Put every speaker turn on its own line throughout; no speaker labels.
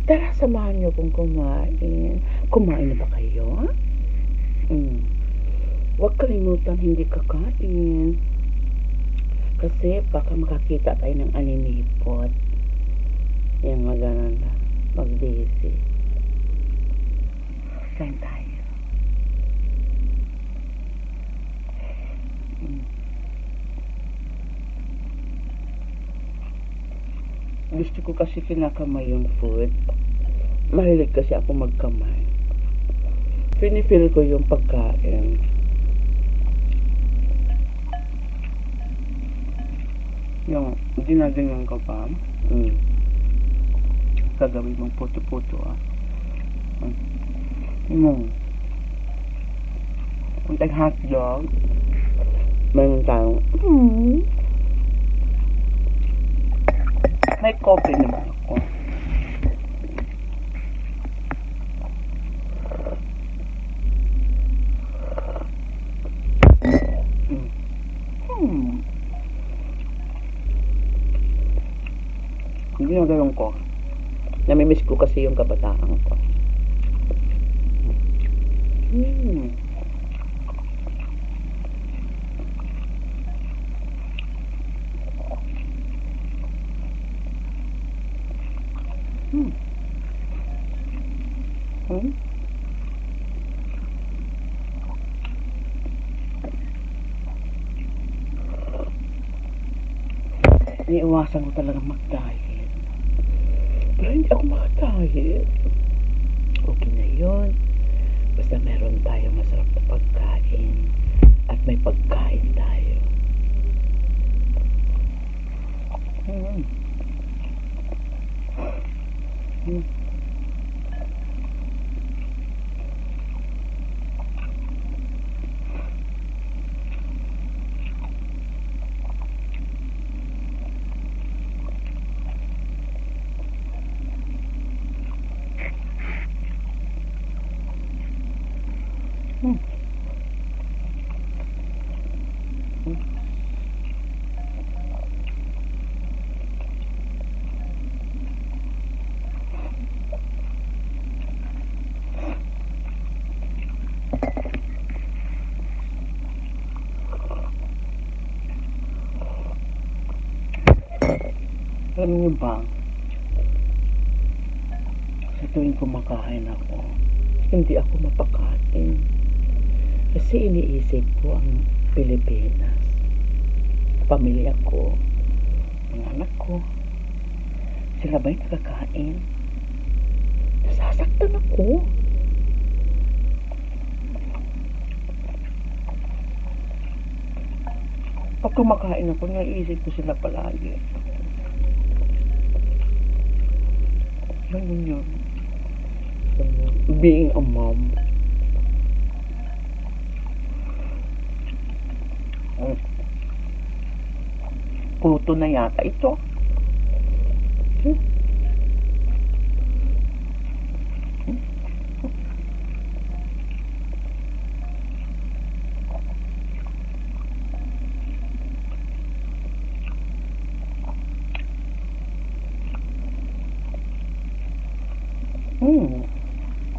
Tara, samahan niyo kong kumain. Kumain na ba kayo? Huwag kalimutan hindi kakain. Kasi baka makakita tayo ng aninipot. Yan, maganda. Mag-busy. Kain tayo. Gusto ko kasi kinakamay yung food. Mahilig kasi ako magkamay. Pinifeel ko yung pagkain. Yung ginaganyan ko pa. Gagawin mong puto-puto kung hotdog, mayroon tayong may coffee naman ako. Ginagayon ko. Namimiss ko kasi yung kabataan ko. Iiwasan ko talaga mag-diet. Pero hindi ako mag-diet. Okay na yun. Basta meron tayo masarap na pagkain. At may pagkain tayo. Alam niyo ba, sa tuwing kumakain ako, hindi ako mapakain. Kasi iniisip ko ang Pilipinas, pamilya ko, mga anak ko. Sila ba'y nakakain? Nasasaktan ako. Pag kumakain ako, naiisip ko sila palagi. Ganun yun. Being a mom. Puto na yata ito.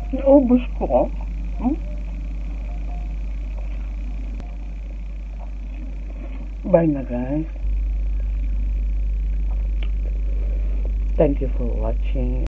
Naubos ko. Bye na, guys. Thank you for watching.